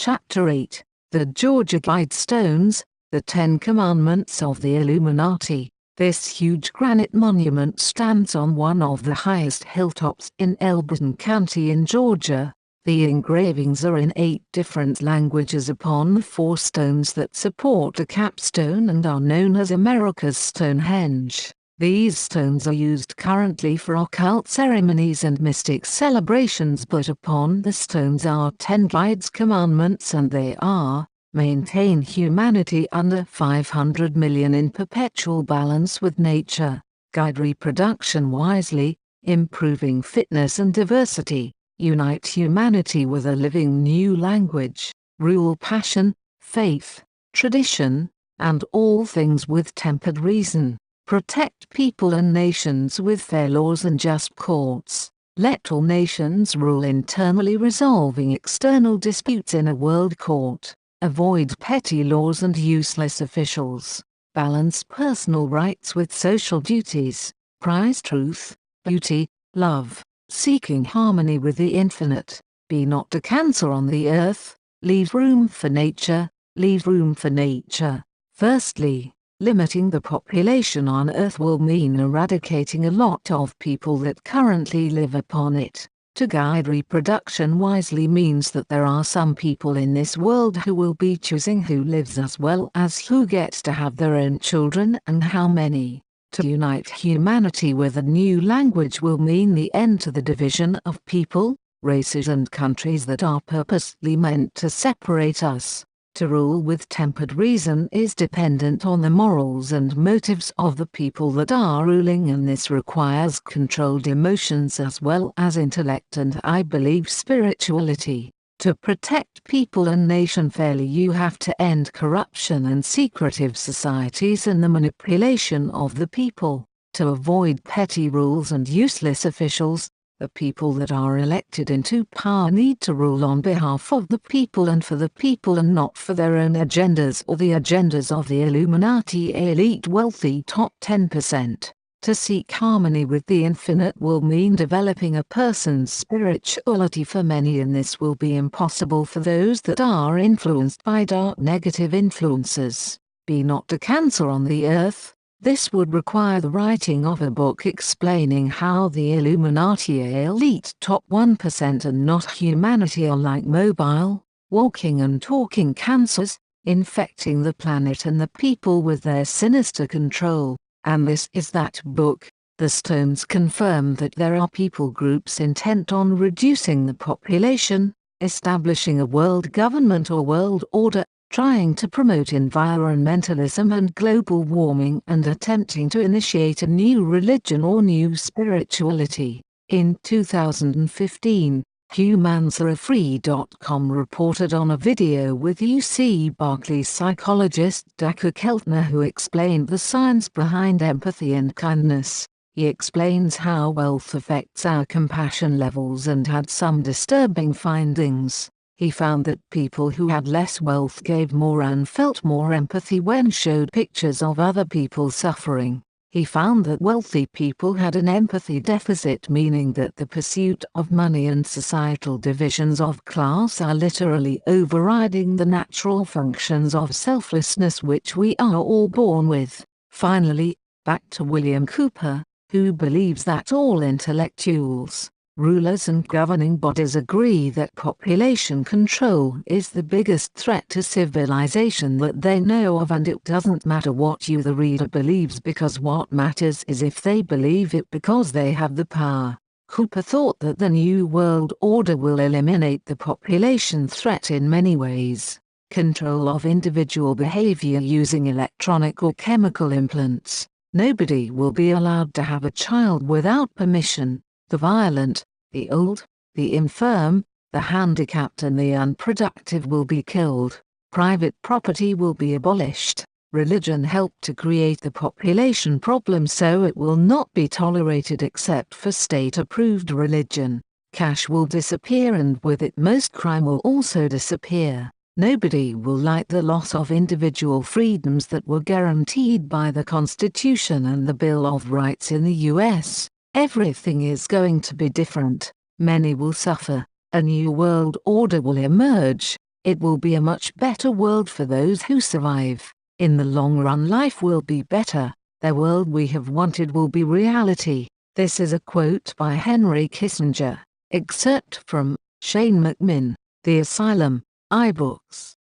Chapter 8, The Georgia Guidestones, the Ten Commandments of the Illuminati. This huge granite monument stands on one of the highest hilltops in Elberton County in Georgia. The engravings are in 8 different languages upon the 4 stones that support a capstone and are known as America's Stonehenge. These stones are used currently for occult ceremonies and mystic celebrations, but upon the stones are 10 guides commandments, and they are: maintain humanity under 500 million in perpetual balance with nature, guide reproduction wisely, improving fitness and diversity, unite humanity with a living new language, rule passion, faith, tradition, and all things with tempered reason. Protect people and nations with fair laws and just courts. Let all nations rule internally, resolving external disputes in a world court. Avoid petty laws and useless officials. Balance personal rights with social duties. Prize truth, beauty, love, seeking harmony with the infinite. Be not a cancer on the earth. Leave room for nature. Leave room for nature. Firstly, limiting the population on Earth will mean eradicating a lot of people that currently live upon it. To guide reproduction wisely means that there are some people in this world who will be choosing who lives as well as who gets to have their own children and how many. To unite humanity with a new language will mean the end to the division of people, races and countries that are purposely meant to separate us. To rule with tempered reason is dependent on the morals and motives of the people that are ruling, and this requires controlled emotions as well as intellect and, I believe, spirituality. To protect people and nation fairly, you have to end corruption and secretive societies and the manipulation of the people. To avoid petty rules and useless officials, the people that are elected into power need to rule on behalf of the people and for the people, and not for their own agendas or the agendas of the Illuminati elite wealthy top 10%. To seek harmony with the infinite will mean developing a person's spirituality for many, and this will be impossible for those that are influenced by dark negative influences. Be not a cancer on the earth. This would require the writing of a book explaining how the Illuminati elite top 1% and not humanity are like mobile, walking and talking cancers, infecting the planet and the people with their sinister control. And this is that book. The stones confirm that there are people groups intent on reducing the population, establishing a world government or world order, trying to promote environmentalism and global warming, and attempting to initiate a new religion or new spirituality. In 2015, HumansAreFree.com reported on a video with UC Berkeley psychologist Dacher Keltner, who explained the science behind empathy and kindness. He explains how wealth affects our compassion levels and had some disturbing findings. He found that people who had less wealth gave more and felt more empathy when showed pictures of other people suffering. He found that wealthy people had an empathy deficit, meaning that the pursuit of money and societal divisions of class are literally overriding the natural functions of selflessness which we are all born with. Finally, back to William Cooper, who believes that all intellectuals, rulers and governing bodies agree that population control is the biggest threat to civilization that they know of, and it doesn't matter what you the reader believes, because what matters is if they believe it because they have the power. Cooper thought that the New World Order will eliminate the population threat in many ways. Control of individual behavior using electronic or chemical implants. Nobody will be allowed to have a child without permission. The violent, the old, the infirm, the handicapped and the unproductive will be killed. Private property will be abolished. Religion helped to create the population problem, so it will not be tolerated except for state-approved religion. Cash will disappear, and with it most crime will also disappear. Nobody will like the loss of individual freedoms that were guaranteed by the Constitution and the Bill of Rights in the US. Everything is going to be different. Many will suffer. A new world order will emerge. It will be a much better world for those who survive. In the long run, life will be better. The world we have wanted will be reality. This is a quote by Henry Kissinger. Excerpt from Shane McMinn, The Asylum, iBooks.